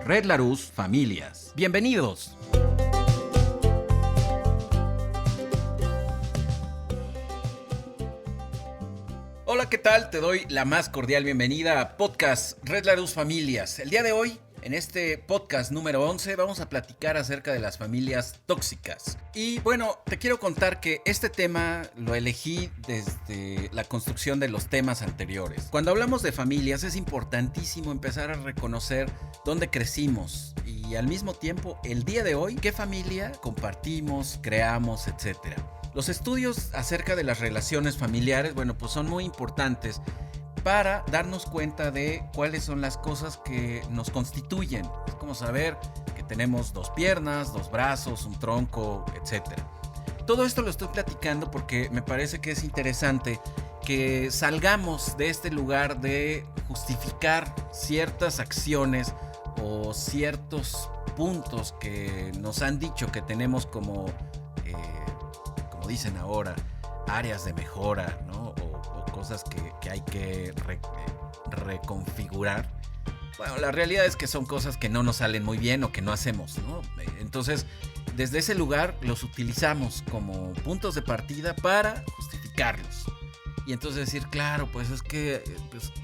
Red Larus Familias. ¡Bienvenidos! Hola, ¿qué tal? Te doy la más cordial bienvenida a Podcast Red Larus Familias. El día de hoy, en este podcast número 11, vamos a platicar acerca de las familias tóxicas. Y bueno, te quiero contar que este tema lo elegí desde la construcción de los temas anteriores. Cuando hablamos de familias es importantísimo empezar a reconocer dónde crecimos y al mismo tiempo, el día de hoy, qué familia compartimos, creamos, etcétera. Los estudios acerca de las relaciones familiares, pues son muy importantes para darnos cuenta de cuáles son las cosas que nos constituyen. Es como saber que tenemos 2 piernas, 2 brazos, un tronco, etc. Todo esto lo estoy platicando porque me parece que es interesante que salgamos de este lugar de justificar ciertas acciones o ciertos puntos que nos han dicho que tenemos como dicen ahora, áreas de mejora, ¿no? O cosas que hay que reconfigurar. Bueno, la realidad es que son cosas que no nos salen muy bien o que no hacemos, ¿no? Entonces, desde ese lugar los utilizamos como puntos de partida para justificarlos. Y entonces decir, claro, pues es que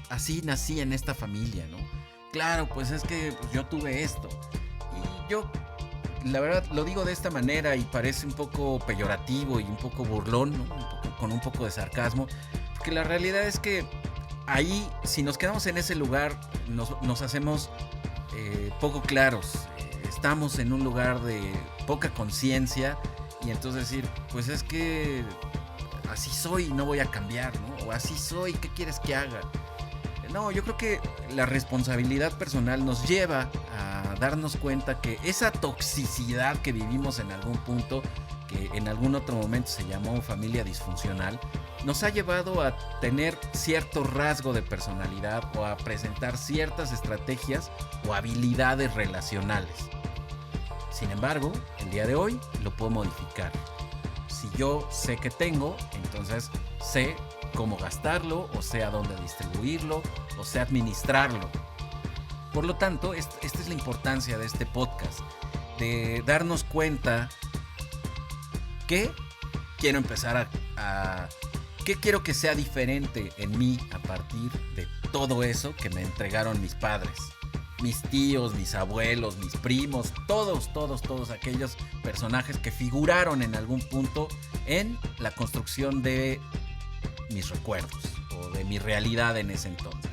así nací en esta familia, ¿no? Claro, pues es que yo tuve esto. Y yo, la verdad, lo digo de esta manera y parece un poco peyorativo y un poco burlón, ¿no? Con un poco de sarcasmo, porque la realidad es que ahí, si nos quedamos en ese lugar, nos hacemos poco claros, estamos en un lugar de poca conciencia y entonces decir, pues es que así soy, no voy a cambiar, ¿no? O así soy, ¿qué quieres que haga? No, yo creo que la responsabilidad personal nos lleva a darnos cuenta que esa toxicidad que vivimos en algún punto, que en algún otro momento se llamó familia disfuncional, nos ha llevado a tener cierto rasgo de personalidad o a presentar ciertas estrategias o habilidades relacionales. Sin embargo, el día de hoy lo puedo modificar. Si yo sé que tengo, entonces sé cómo gastarlo, o sé a dónde distribuirlo, o sé administrarlo. Por lo tanto, esta es la importancia de este podcast, de darnos cuenta que quiero empezar qué quiero que sea diferente en mí a partir de todo eso que me entregaron mis padres, mis tíos, mis abuelos, mis primos, todos aquellos personajes que figuraron en algún punto en la construcción de mis recuerdos o de mi realidad en ese entonces.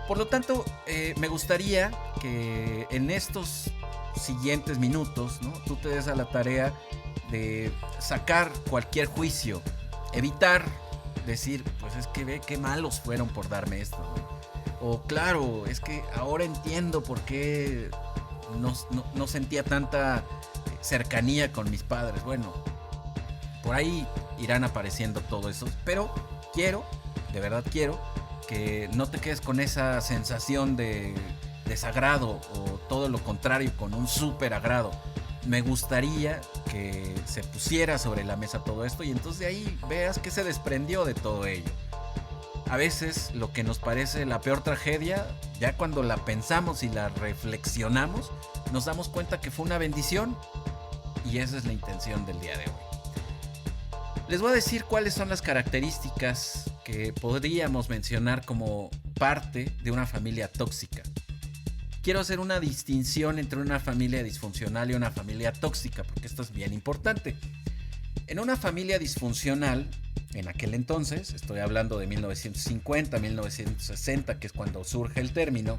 Por lo tanto, me gustaría que en estos siguientes minutos, ¿no?, tú te des a la tarea de sacar cualquier juicio, evitar decir, pues es que ve qué malos fueron por darme esto, ¿no? O claro, es que ahora entiendo por qué no sentía tanta cercanía con mis padres. Bueno, por ahí irán apareciendo todo eso, pero de verdad quiero que no te quedes con esa sensación de desagrado o todo lo contrario, con un súper agrado. Me gustaría que se pusiera sobre la mesa todo esto y entonces de ahí veas que se desprendió de todo ello. A veces lo que nos parece la peor tragedia, ya cuando la pensamos y la reflexionamos, nos damos cuenta que fue una bendición y esa es la intención del día de hoy. Les voy a decir cuáles son las características que podríamos mencionar como parte de una familia tóxica. Quiero hacer una distinción entre una familia disfuncional y una familia tóxica, porque esto es bien importante. En una familia disfuncional, en aquel entonces, estoy hablando de 1950, 1960, que es cuando surge el término,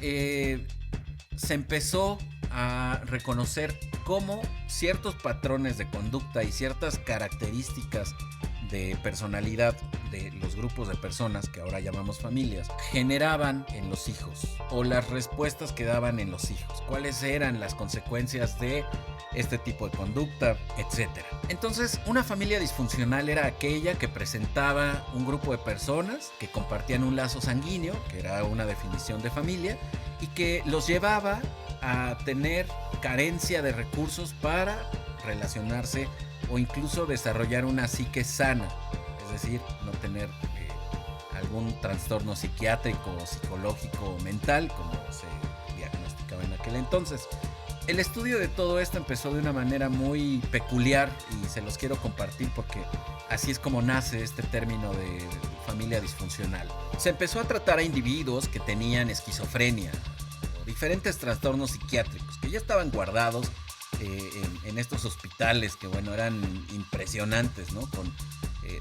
se empezó a reconocer cómo ciertos patrones de conducta y ciertas características de personalidad de los grupos de personas que ahora llamamos familias generaban en los hijos, o las respuestas que daban en los hijos, cuáles eran las consecuencias de este tipo de conducta, etc. Entonces, una familia disfuncional era aquella que presentaba un grupo de personas que compartían un lazo sanguíneo, que era una definición de familia, y que los llevaba a tener carencia de recursos para relacionarse o incluso desarrollar una psique sana, es decir, no tener algún trastorno psiquiátrico, psicológico o mental, como se aquel entonces. El estudio de todo esto empezó de una manera muy peculiar y se los quiero compartir porque así es como nace este término de familia disfuncional. Se empezó a tratar a individuos que tenían esquizofrenia, diferentes trastornos psiquiátricos que ya estaban guardados en estos hospitales que, bueno, eran impresionantes, ¿no? Con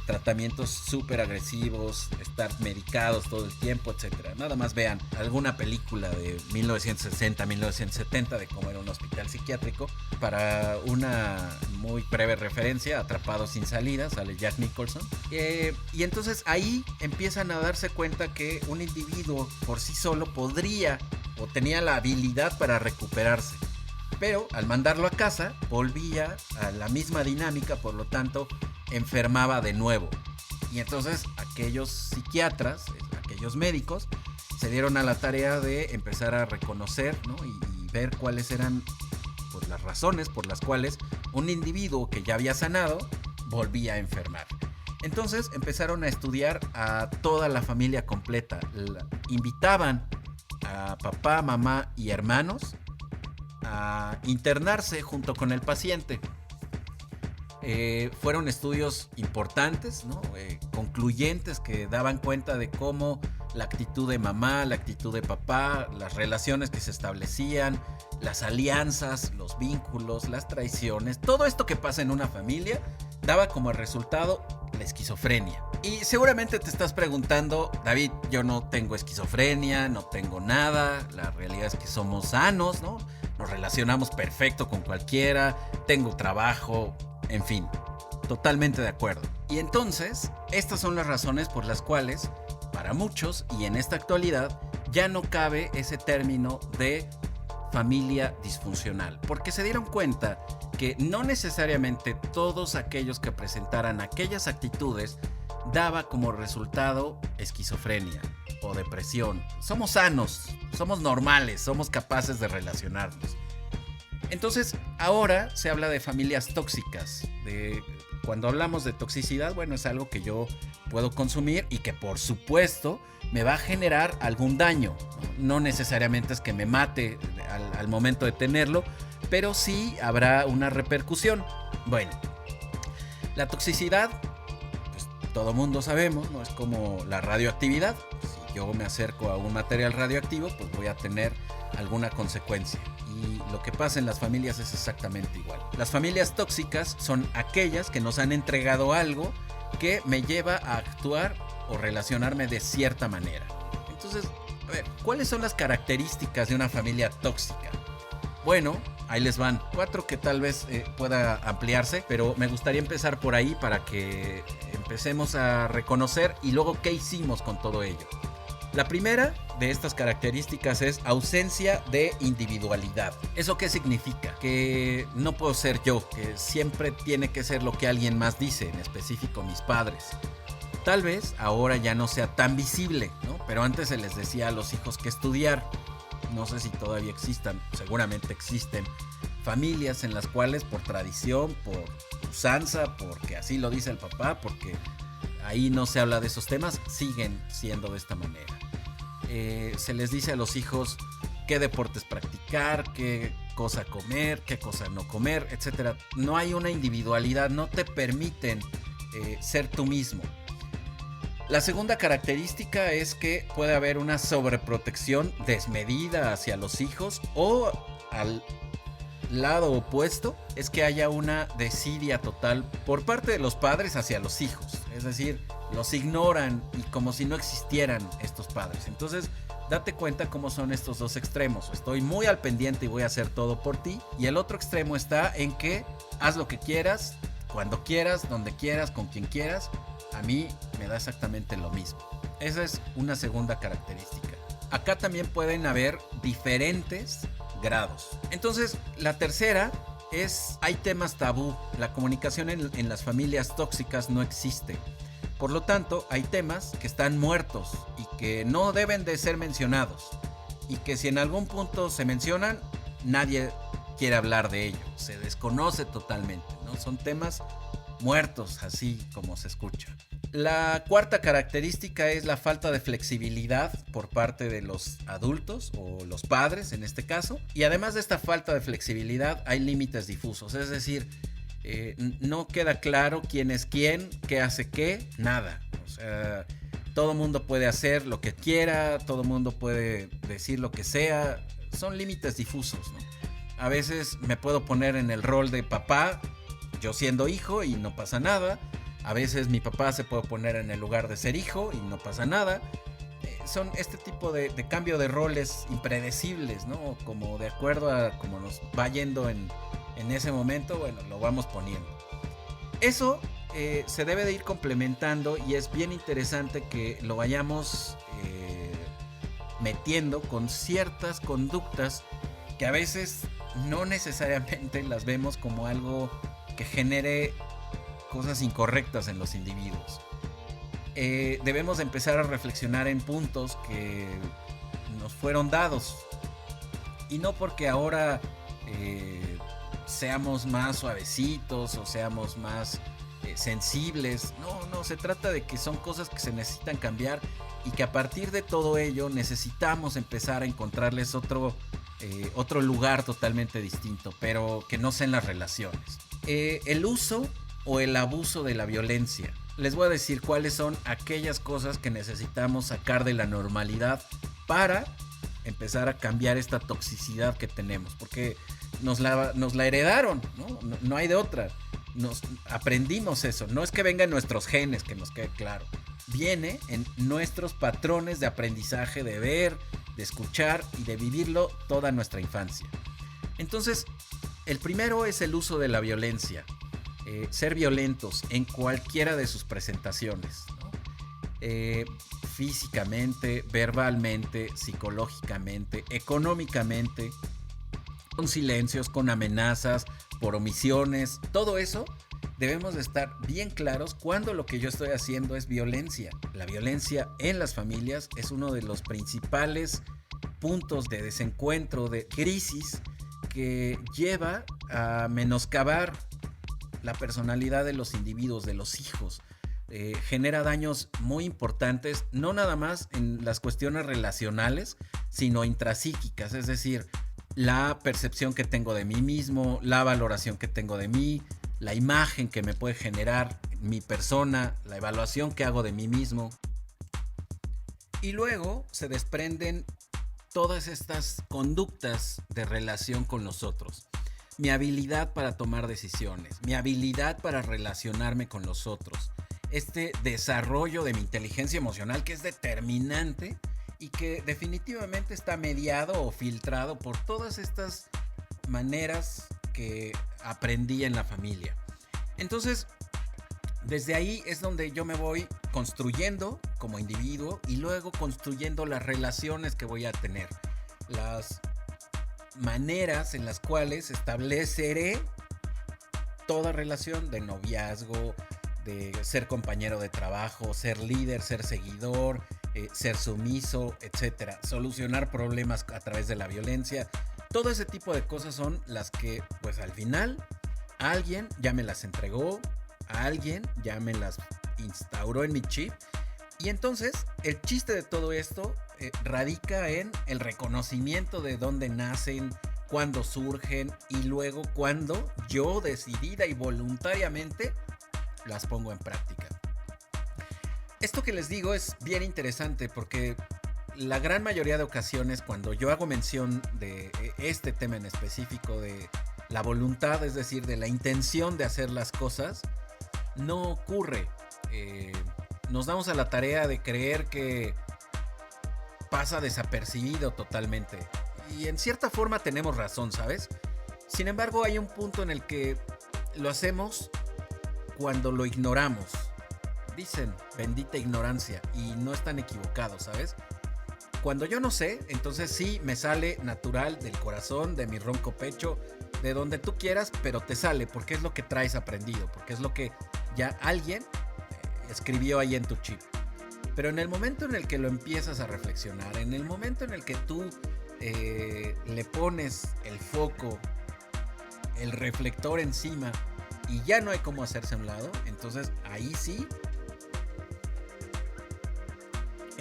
tratamientos súper agresivos, estar medicados todo el tiempo, etcétera. Nada más vean alguna película de 1960, 1970 de cómo era un hospital psiquiátrico. Para una muy breve referencia, Atrapados sin salida, sale Jack Nicholson. Y entonces ahí empiezan a darse cuenta que un individuo por sí solo podría o tenía la habilidad para recuperarse. Pero al mandarlo a casa, volvía a la misma dinámica, por lo tanto, enfermaba de nuevo. Y entonces aquellos psiquiatras, aquellos médicos, se dieron a la tarea de empezar a reconocer, ¿no? y ver cuáles eran, pues, las razones por las cuales un individuo que ya había sanado volvía a enfermar. Entonces empezaron a estudiar a toda la familia completa. Invitaban a papá, mamá y hermanos a internarse junto con el paciente. Fueron estudios importantes, ¿no? Concluyentes, que daban cuenta de cómo la actitud de mamá, la actitud de papá, las relaciones que se establecían, las alianzas, los vínculos, las traiciones, todo esto que pasa en una familia daba como resultado la esquizofrenia. Y seguramente te estás preguntando: David, yo no tengo esquizofrenia, no tengo nada, la realidad es que somos sanos, ¿no? Nos relacionamos perfecto con cualquiera, tengo trabajo, en fin, totalmente de acuerdo. Y entonces, estas son las razones por las cuales, para muchos y en esta actualidad, ya no cabe ese término de familia disfuncional, porque se dieron cuenta que no necesariamente todos aquellos que presentaran aquellas actitudes daba como resultado esquizofrenia o depresión. Somos sanos, somos normales, somos capaces de relacionarnos. Entonces, ahora se habla de familias tóxicas. Cuando hablamos de toxicidad, bueno, es algo que yo puedo consumir y que, por supuesto, me va a generar algún daño. No necesariamente es que me mate al momento de tenerlo, pero sí habrá una repercusión. Bueno, la toxicidad, pues todo mundo sabemos, ¿no? Es como la radioactividad. Si yo me acerco a un material radioactivo, pues voy a tener alguna consecuencia. Y lo que pasa en las familias es exactamente igual. Las familias tóxicas son aquellas que nos han entregado algo que me lleva a actuar o relacionarme de cierta manera. Entonces, a ver, ¿cuáles son las características de una familia tóxica? Bueno, ahí les van 4 que tal vez pueda ampliarse, pero me gustaría empezar por ahí para que empecemos a reconocer y luego qué hicimos con todo ello. La primera de estas características es ausencia de individualidad. ¿Eso qué significa? Que no puedo ser yo, que siempre tiene que ser lo que alguien más dice, en específico mis padres. Tal vez ahora ya no sea tan visible, ¿no? Pero antes se les decía a los hijos que estudiar. No sé si todavía existan, seguramente existen familias en las cuales por tradición, por usanza, porque así lo dice el papá, porque ahí no se habla de esos temas, siguen siendo de esta manera. Se les dice a los hijos qué deportes practicar, qué cosa comer, qué cosa no comer, etc. No hay una individualidad, no te permiten ser tú mismo. La segunda característica es que puede haber una sobreprotección desmedida hacia los hijos, o al lado opuesto es que haya una desidia total por parte de los padres hacia los hijos. Es decir, los ignoran y como si no existieran estos padres. Entonces, date cuenta cómo son estos dos extremos. Estoy muy al pendiente y voy a hacer todo por ti. Y el otro extremo está en que haz lo que quieras, cuando quieras, donde quieras, con quien quieras. A mí me da exactamente lo mismo. Esa es una segunda característica. Acá también pueden haber diferentes grados. Entonces, la tercera es: hay temas tabú. La comunicación en las familias tóxicas no existe. Por lo tanto, hay temas que están muertos y que no deben de ser mencionados. Y que si en algún punto se mencionan, nadie quiere hablar de ello. Se desconoce totalmente, ¿no? Son temas muertos, así como se escucha. La cuarta característica es la falta de flexibilidad por parte de los adultos o los padres en este caso. Y además de esta falta de flexibilidad hay límites difusos, es decir, no queda claro quién es quién, qué hace qué, nada. O sea, todo mundo puede hacer lo que quiera, todo mundo puede decir lo que sea. Son límites difusos, ¿no? A veces me puedo poner en el rol de papá, yo siendo hijo, y no pasa nada. A veces mi papá se puede poner en el lugar de ser hijo y no pasa nada. Son este tipo de cambio de roles impredecibles, ¿no? Como de acuerdo a cómo nos va yendo en ese momento, bueno, lo vamos poniendo. Eso se debe de ir complementando y es bien interesante que lo vayamos metiendo con ciertas conductas que a veces no necesariamente las vemos como algo que genere cosas incorrectas en los individuos. Debemos empezar a reflexionar en puntos que nos fueron dados y no porque ahora seamos más suavecitos o seamos más sensibles. No, se trata de que son cosas que se necesitan cambiar y que a partir de todo ello necesitamos empezar a encontrarles otro lugar totalmente distinto, pero que no sean las relaciones. El uso o el abuso de la violencia. Les voy a decir cuáles son aquellas cosas que necesitamos sacar de la normalidad para empezar a cambiar esta toxicidad que tenemos, porque nos la heredaron, ¿no? No hay de otra. Nos aprendimos eso. No es que venga en nuestros genes, que nos quede claro. Viene en nuestros patrones de aprendizaje, de ver, de escuchar y de vivirlo toda nuestra infancia. Entonces, el primero es el uso de la violencia. Ser violentos en cualquiera de sus presentaciones, ¿no? Físicamente, verbalmente, psicológicamente, económicamente, con silencios, con amenazas, por omisiones, todo eso debemos de estar bien claros cuando lo que yo estoy haciendo es violencia. La violencia en las familias es uno de los principales puntos de desencuentro, de crisis que lleva a menoscabar la personalidad de los individuos, de los hijos. Genera daños muy importantes, no nada más en las cuestiones relacionales, sino intrapsíquicas, es decir, la percepción que tengo de mí mismo, la valoración que tengo de mí, la imagen que me puede generar mi persona, la evaluación que hago de mí mismo. Y luego se desprenden todas estas conductas de relación con los otros. Mi habilidad para tomar decisiones, mi habilidad para relacionarme con los otros, este desarrollo de mi inteligencia emocional que es determinante y que definitivamente está mediado o filtrado por todas estas maneras que aprendí en la familia. Entonces, desde ahí es donde yo me voy construyendo como individuo y luego construyendo las relaciones que voy a tener, las maneras en las cuales estableceré toda relación de noviazgo, de ser compañero de trabajo, ser líder, ser seguidor, ser sumiso, etcétera. Solucionar problemas a través de la violencia. Todo ese tipo de cosas son las que, pues al final, alguien ya me las entregó, alguien ya me las instauró en mi chip. Y entonces, el chiste de todo esto radica en el reconocimiento de dónde nacen, cuándo surgen y luego cuándo yo decidida y voluntariamente las pongo en práctica. Esto que les digo es bien interesante porque la gran mayoría de ocasiones cuando yo hago mención de este tema en específico de la voluntad, es decir, de la intención de hacer las cosas, no ocurre. Nos damos a la tarea de creer que pasa desapercibido totalmente. Y en cierta forma tenemos razón, ¿sabes? Sin embargo, hay un punto en el que lo hacemos cuando lo ignoramos. Dicen, bendita ignorancia, y no están equivocados, ¿sabes? Cuando yo no sé, entonces sí me sale natural del corazón, de mi ronco pecho, de donde tú quieras, pero te sale porque es lo que traes aprendido, porque es lo que ya alguien escribió ahí en tu chip. Pero en el momento en el que lo empiezas a reflexionar, en el momento en el que tú le pones el foco, el reflector encima y ya no hay cómo hacerse a un lado, entonces ahí sí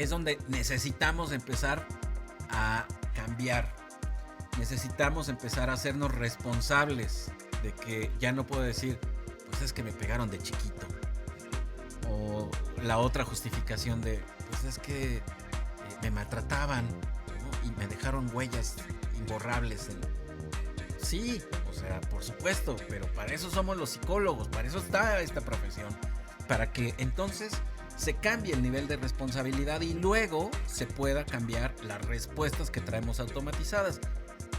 es donde necesitamos empezar a cambiar. Necesitamos empezar a hacernos responsables de que ya no puedo decir, pues es que me pegaron de chiquito. O la otra justificación de, pues es que me maltrataban, ¿no? Y me dejaron huellas imborrables. Sí, o sea, por supuesto, pero para eso somos los psicólogos, para eso está esta profesión. Para que entonces se cambie el nivel de responsabilidad y luego se pueda cambiar las respuestas que traemos automatizadas.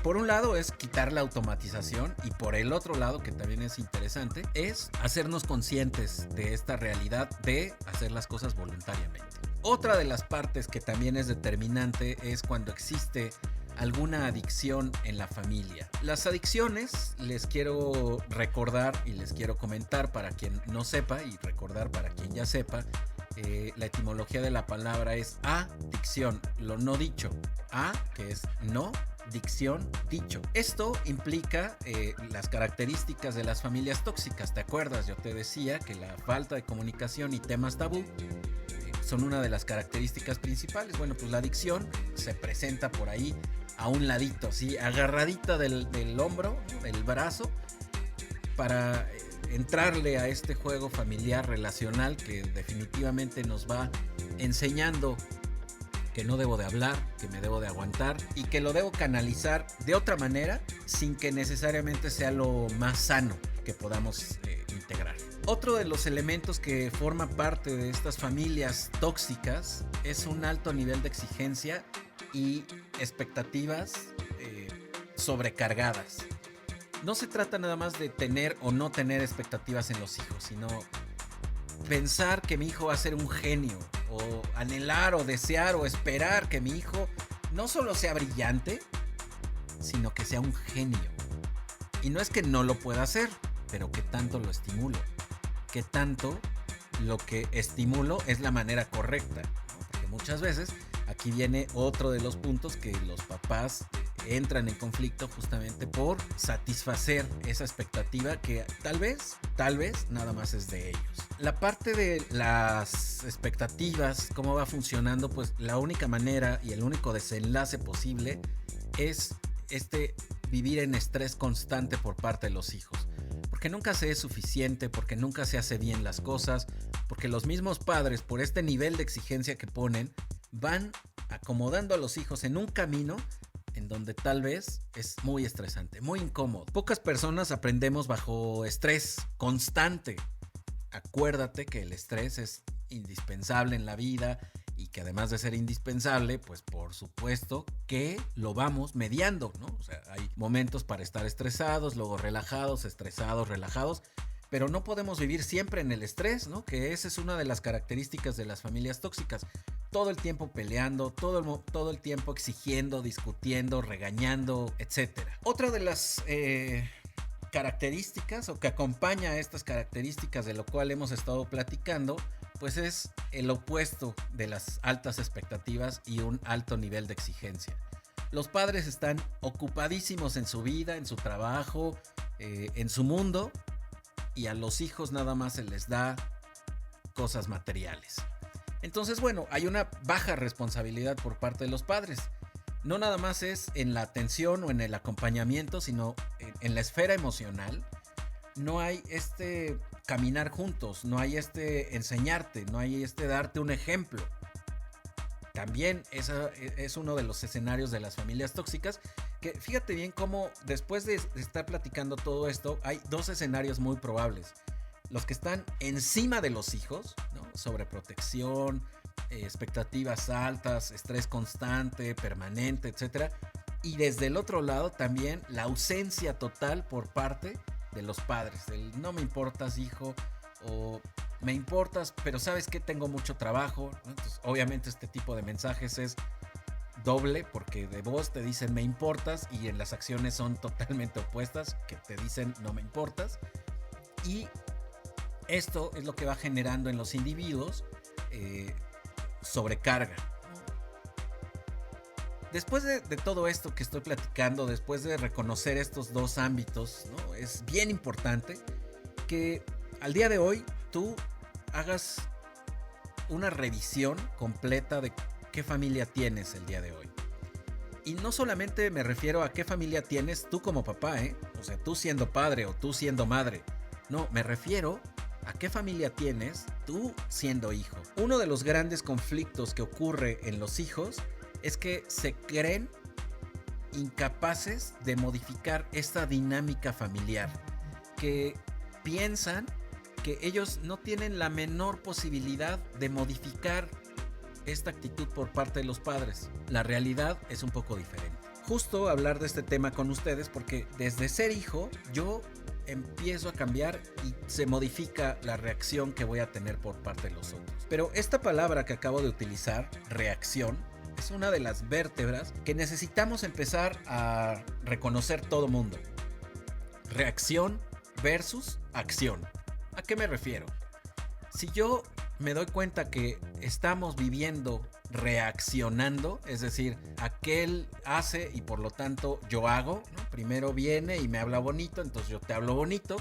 Por un lado es quitar la automatización y por el otro lado, que también es interesante, es hacernos conscientes de esta realidad de hacer las cosas voluntariamente. Otra de las partes que también es determinante es cuando existe alguna adicción en la familia. Las adicciones, les quiero recordar y les quiero comentar para quien no sepa y recordar para quien ya sepa, la etimología de la palabra es adicción, lo no dicho. A, que es no, dicción, dicho. Esto implica las características de las familias tóxicas. ¿Te acuerdas? Yo te decía que la falta de comunicación y temas tabú son una de las características principales. Bueno, pues la adicción se presenta por ahí a un ladito, ¿sí? Agarradita del hombro, del brazo, para entrarle a este juego familiar relacional que definitivamente nos va enseñando que no debo de hablar, que me debo de aguantar y que lo debo canalizar de otra manera sin que necesariamente sea lo más sano que podamos integrar. Otro de los elementos que forma parte de estas familias tóxicas es un alto nivel de exigencia y expectativas sobrecargadas. No se trata nada más de tener o no tener expectativas en los hijos, sino pensar que mi hijo va a ser un genio, o anhelar o desear o esperar que mi hijo no solo sea brillante, sino que sea un genio. Y no es que no lo pueda hacer, pero que tanto lo estimulo, que tanto lo que estimulo es la manera correcta, ¿no? Porque muchas veces aquí viene otro de los puntos que los papás entran en conflicto justamente por satisfacer esa expectativa que tal vez nada más es de ellos. La parte de las expectativas, cómo va funcionando, pues la única manera y el único desenlace posible es vivir en estrés constante por parte de los hijos. Porque nunca se es suficiente, porque nunca se hace bien las cosas, porque los mismos padres, por este nivel de exigencia que ponen, van acomodando a los hijos en un camino en donde tal vez es muy estresante, muy incómodo. Pocas personas aprendemos bajo estrés constante. Acuérdate que el estrés es indispensable en la vida y que además de ser indispensable, pues por supuesto que lo vamos mediando, ¿no? O sea, hay momentos para estar estresados, luego relajados, estresados, relajados, pero no podemos vivir siempre en el estrés, ¿no? Que esa es una de las características de las familias tóxicas. Todo el tiempo peleando, todo el tiempo exigiendo, discutiendo, regañando, etc. Otra de las características o que acompaña a estas características de lo cual hemos estado platicando, pues es el opuesto de las altas expectativas y un alto nivel de exigencia. Los padres están ocupadísimos en su vida, en su trabajo, en su mundo, y a los hijos nada más se les da cosas materiales. Entonces, bueno, hay una baja responsabilidad por parte de los padres. No nada más es en la atención o en el acompañamiento, sino en la esfera emocional. No hay caminar juntos, no hay enseñarte, no hay darte un ejemplo. También esa es uno de los escenarios de las familias tóxicas, que fíjate bien cómo después de estar platicando todo esto, hay dos escenarios muy probables. Los que están encima de los hijos, ¿no? Sobreprotección, expectativas altas, estrés constante, permanente, etc. Y desde el otro lado también la ausencia total por parte de los padres. El no me importas, hijo, o me importas, pero sabes que tengo mucho trabajo, ¿no? Entonces, obviamente este tipo de mensajes es doble, porque de voz te dicen me importas y en las acciones son totalmente opuestas, que te dicen no me importas. Y esto es lo que va generando en los individuos sobrecarga. Después de todo esto que estoy platicando, después de reconocer estos dos ámbitos, ¿no? Es bien importante que al día de hoy tú hagas una revisión completa de qué familia tienes el día de hoy. Y no solamente me refiero a qué familia tienes tú como papá, o sea, tú siendo padre o tú siendo madre. No, me refiero a qué familia tienes tú siendo hijo. Uno de los grandes conflictos que ocurre en los hijos es que se creen incapaces de modificar esta dinámica familiar, que piensan que ellos no tienen la menor posibilidad de modificar esta actitud por parte de los padres. La realidad es un poco diferente. Justo hablar de este tema con ustedes porque desde ser hijo yo empiezo a cambiar y se modifica la reacción que voy a tener por parte de los otros. Pero esta palabra que acabo de utilizar, reacción, es una de las vértebras que necesitamos empezar a reconocer todo mundo. Reacción versus acción. ¿A qué me refiero? Si yo me doy cuenta que estamos viviendo reaccionando, es decir, aquel hace y por lo tanto yo hago, ¿no? Primero viene y me habla bonito, entonces yo te hablo bonito.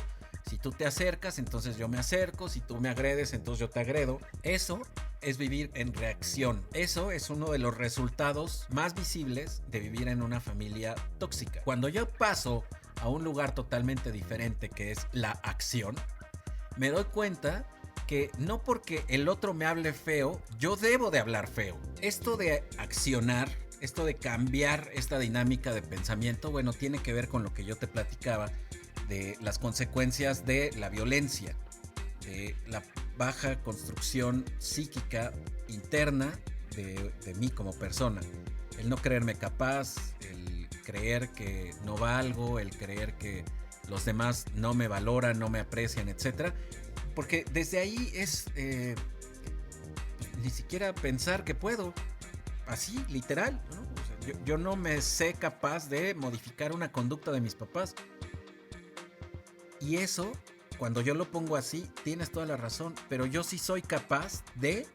Si tú te acercas, entonces yo me acerco. Si tú me agredes, entonces yo te agredo. Eso es vivir en reacción. Eso es uno de los resultados más visibles de vivir en una familia tóxica. Cuando yo paso a un lugar totalmente diferente, que es la acción, me doy cuenta que no porque el otro me hable feo, yo debo de hablar feo. Esto de accionar, esto de cambiar esta dinámica de pensamiento, bueno, tiene que ver con lo que yo te platicaba de las consecuencias de la violencia, de la baja construcción psíquica interna de mí como persona. El no creerme capaz, el creer que no valgo, el creer que los demás no me valoran, no me aprecian, etc. Porque desde ahí es ni siquiera pensar que puedo, así, literal, ¿no? O sea, yo no me sé capaz de modificar una conducta de mis papás. Y eso, cuando yo lo pongo así, tienes toda la razón, pero yo sí soy capaz de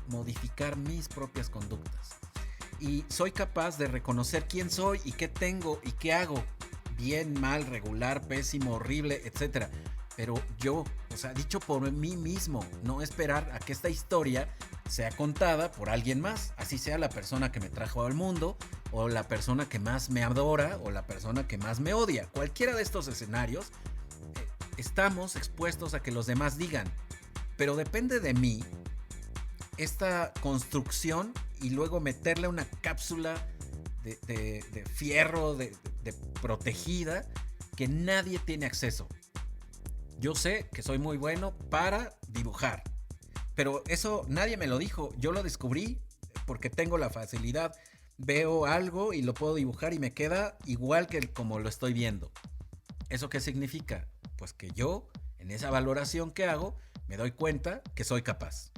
modificar mis propias conductas. Y soy capaz de reconocer quién soy y qué tengo y qué hago. Bien, mal, regular, pésimo, horrible, etc. Pero yo, o sea, dicho por mí mismo, no esperar a que esta historia sea contada por alguien más. Así sea la persona que me trajo al mundo, o la persona que más me adora, o la persona que más me odia. Cualquiera de estos escenarios, estamos expuestos a que los demás digan. Pero depende de mí esta construcción y luego meterle una cápsula de fierro, de protegida, que nadie tiene acceso. Yo sé que soy muy bueno para dibujar, pero eso nadie me lo dijo. Yo lo descubrí porque tengo la facilidad. Veo algo y lo puedo dibujar y me queda igual que como lo estoy viendo. ¿Eso qué significa? Pues que yo, en esa valoración que hago, me doy cuenta que soy capaz.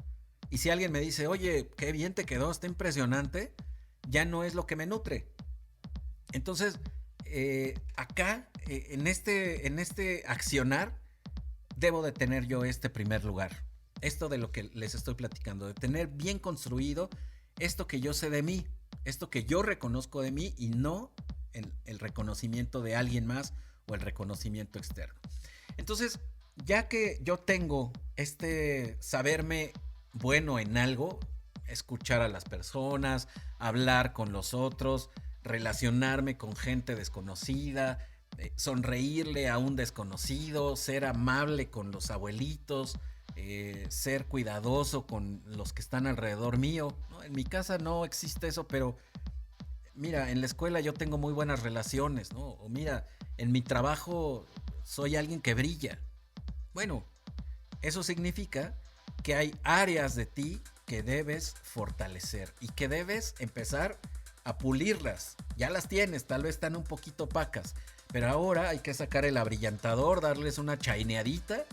Y si alguien me dice, oye, qué bien te quedó, está impresionante, ya no es lo que me nutre. Entonces, acá, en este accionar, debo de tener yo este primer lugar. Esto de lo que les estoy platicando, de tener bien construido esto que yo sé de mí, esto que yo reconozco de mí y no el reconocimiento de alguien más o el reconocimiento externo. Entonces, ya que yo tengo este saberme bueno en algo, escuchar a las personas, hablar con los otros, relacionarme con gente desconocida, sonreírle a un desconocido, ser amable con los abuelitos, ser cuidadoso con los que están alrededor mío, ¿no? En mi casa no existe eso, pero mira, en la escuela yo tengo muy buenas relaciones, ¿no? O mira, en mi trabajo soy alguien que brilla. Bueno, eso significa que hay áreas de ti que debes fortalecer y que debes empezar a pulirlas. Ya las tienes, tal vez están un poquito opacas, pero ahora hay que sacar el abrillantador, darles una chaineadita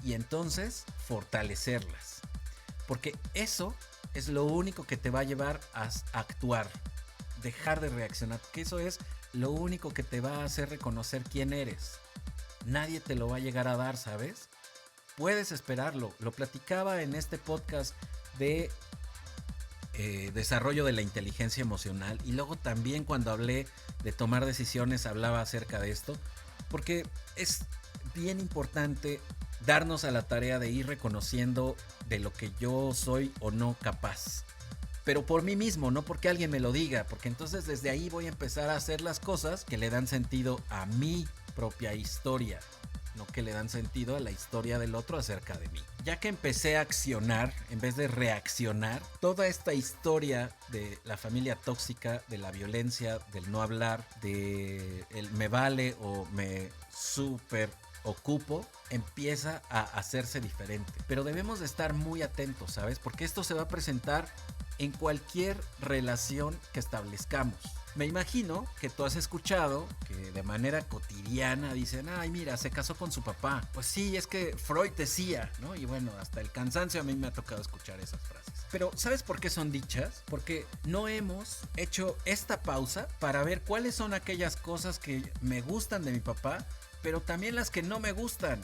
y entonces fortalecerlas. Porque eso es lo único que te va a llevar a actuar, dejar de reaccionar, que eso es lo único que te va a hacer reconocer quién eres. Nadie te lo va a llegar a dar, ¿sabes? Puedes esperarlo. Lo platicaba en este podcast de desarrollo de la inteligencia emocional, y luego también cuando hablé de tomar decisiones hablaba acerca de esto, porque es bien importante darnos a la tarea de ir reconociendo de lo que yo soy o no capaz. pero por mí mismo, no porque alguien me lo diga, porque entonces desde ahí voy a empezar a hacer las cosas que le dan sentido a mi propia historia, no que le dan sentido a la historia del otro acerca de mí. Ya que empecé a accionar en vez de reaccionar, toda esta historia de la familia tóxica, de la violencia, del no hablar, de el me vale o me super ocupo, empieza a hacerse diferente. Pero debemos de estar muy atentos, ¿sabes? Porque esto se va a presentar en cualquier relación que establezcamos. Me imagino que tú has escuchado que de manera cotidiana dicen, ay mira, se casó con su papá. Pues sí, es que Freud decía, ¿no? Y bueno, hasta el cansancio a mí me ha tocado escuchar esas frases. Pero ¿sabes por qué son dichas? Porque no hemos hecho esta pausa para ver cuáles son aquellas cosas que me gustan de mi papá, pero también las que no me gustan.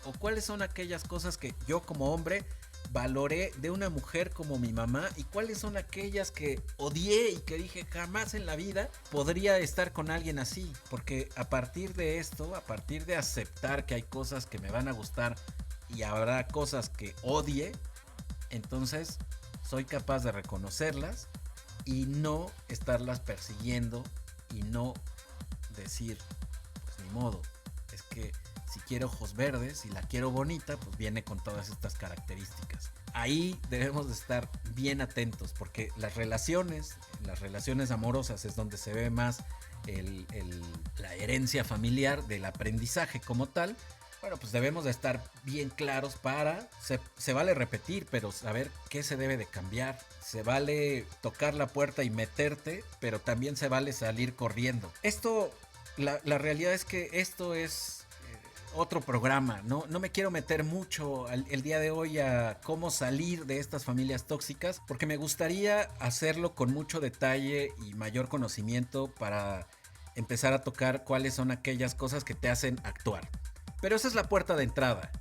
O cuáles son aquellas cosas que yo como hombre valoré de una mujer como mi mamá y cuáles son aquellas que odié y que dije jamás en la vida podría estar con alguien así. Porque a partir de esto, a partir de aceptar que hay cosas que me van a gustar y habrá cosas que odie, entonces soy capaz de reconocerlas y no estarlas persiguiendo y no decir, pues ni modo, es que si quiero ojos verdes y la quiero bonita, pues viene con todas estas características. Ahí debemos de estar bien atentos porque las relaciones amorosas es donde se ve más la herencia familiar del aprendizaje como tal. Bueno, pues debemos de estar bien claros para, se vale repetir, pero saber qué se debe de cambiar. Se vale tocar la puerta y meterte, pero también se vale salir corriendo. La realidad es que esto es otro programa, no me quiero meter mucho el día de hoy a cómo salir de estas familias tóxicas, porque me gustaría hacerlo con mucho detalle y mayor conocimiento para empezar a tocar cuáles son aquellas cosas que te hacen actuar. Pero esa es la puerta de entrada.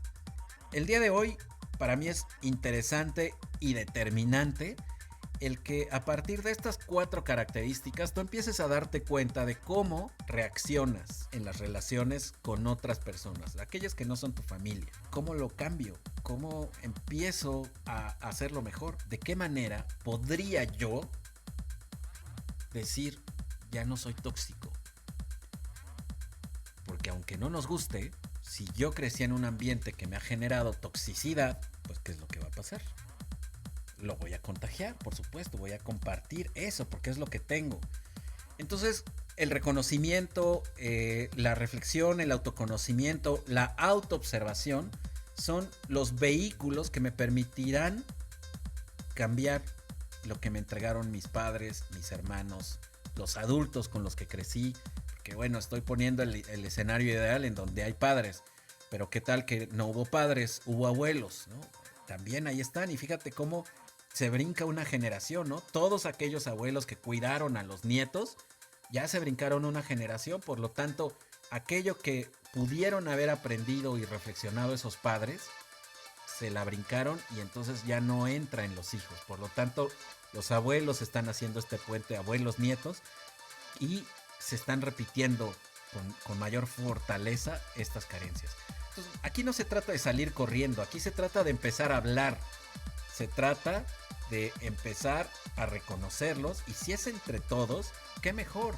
El día de hoy para mí es interesante y determinante el que a partir de estas 4 características tú empieces a darte cuenta de cómo reaccionas en las relaciones con otras personas, aquellas que no son tu familia. ¿Cómo lo cambio? ¿Cómo empiezo a hacerlo mejor? ¿De qué manera podría yo decir ya no soy tóxico? Porque aunque no nos guste, si yo crecí en un ambiente que me ha generado toxicidad, pues ¿qué es lo que va a pasar? Lo voy a contagiar, por supuesto, voy a compartir eso porque es lo que tengo. Entonces, el reconocimiento, la reflexión, el autoconocimiento, la autoobservación son los vehículos que me permitirán cambiar lo que me entregaron mis padres, mis hermanos, los adultos con los que crecí. Porque bueno, estoy poniendo el escenario ideal en donde hay padres, pero qué tal que no hubo padres, hubo abuelos, ¿no? También ahí están y fíjate cómo se brinca una generación, ¿no? Todos aquellos abuelos que cuidaron a los nietos ya se brincaron una generación, por lo tanto, aquello que pudieron haber aprendido y reflexionado esos padres, se la brincaron y entonces ya no entra en los hijos. Por lo tanto, los abuelos están haciendo este puente abuelos-nietos y se están repitiendo con mayor fortaleza estas carencias. Entonces, aquí no se trata de salir corriendo, aquí se trata de empezar a hablar, se trata de empezar a reconocerlos y si es entre todos, qué mejor,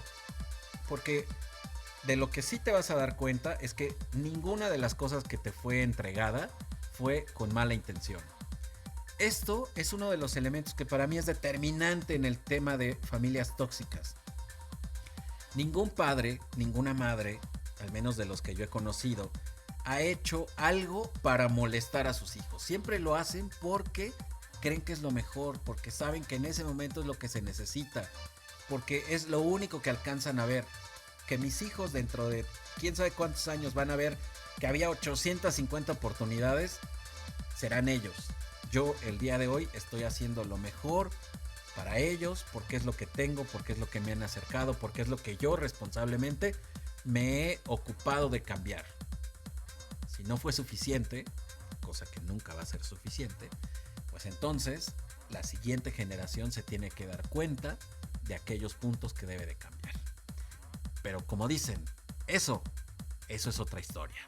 porque de lo que sí te vas a dar cuenta es que ninguna de las cosas que te fue entregada fue con mala intención. Esto es uno de los elementos que para mí es determinante en el tema de familias tóxicas. Ningún padre, ninguna madre, al menos de los que yo he conocido, ha hecho algo para molestar a sus hijos. Siempre lo hacen porque creen que es lo mejor, porque saben que en ese momento es lo que se necesita, porque es lo único que alcanzan a ver. Que mis hijos dentro de quién sabe cuántos años van a ver que había 850 oportunidades, serán ellos. Yo el día de hoy estoy haciendo lo mejor para ellos, porque es lo que tengo, porque es lo que me han acercado, porque es lo que yo responsablemente me he ocupado de cambiar. Si no fue suficiente, cosa que nunca va a ser suficiente, pues entonces la siguiente generación se tiene que dar cuenta de aquellos puntos que debe de cambiar. Pero como dicen, eso es otra historia.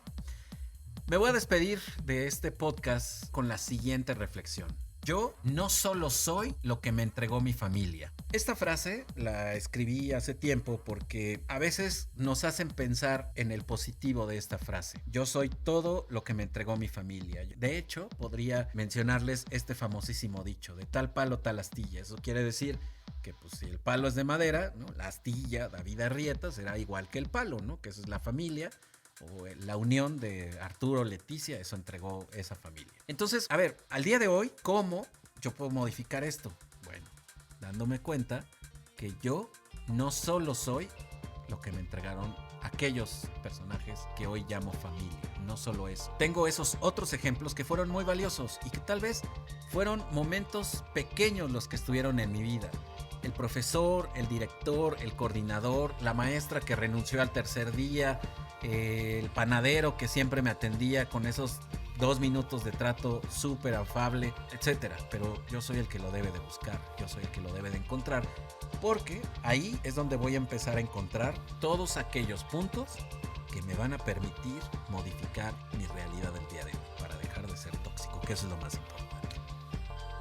Me voy a despedir de este podcast con la siguiente reflexión. Yo no solo soy lo que me entregó mi familia. Esta frase la escribí hace tiempo porque a veces nos hacen pensar en el positivo de esta frase. Yo soy todo lo que me entregó mi familia. De hecho, podría mencionarles este famosísimo dicho, de tal palo, tal astilla. Eso quiere decir que pues, si el palo es de madera, ¿no? La astilla, David Arrieta, será igual que el palo, ¿no? Que esa es la familia. O la unión de Arturo, Leticia, eso entregó esa familia. Entonces, a ver, al día de hoy, ¿cómo yo puedo modificar esto? Bueno, dándome cuenta que yo no solo soy lo que me entregaron aquellos personajes que hoy llamo familia, no solo eso. Tengo esos otros ejemplos que fueron muy valiosos y que tal vez fueron momentos pequeños los que estuvieron en mi vida. El profesor, el director, el coordinador, la maestra que renunció al tercer día, el panadero que siempre me atendía con esos 2 minutos de trato súper afable, etcétera. Pero yo soy el que lo debe de buscar, yo soy el que lo debe de encontrar, porque ahí es donde voy a empezar a encontrar todos aquellos puntos que me van a permitir modificar mi realidad del día de hoy para dejar de ser tóxico, que eso es lo más importante.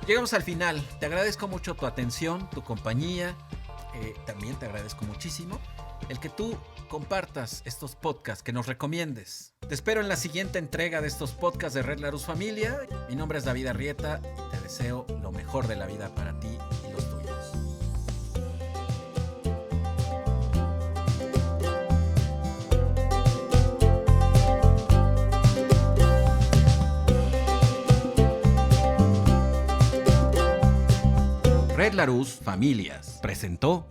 Llegamos al final. Te agradezco mucho tu atención, tu compañía. También te agradezco muchísimo el que tú compartas estos podcasts, que nos recomiendes. Te espero en la siguiente entrega de estos podcasts de Red Larus Familia. Mi nombre es David Arrieta y te deseo lo mejor de la vida para ti y los tuyos. Red Larus Familias presentó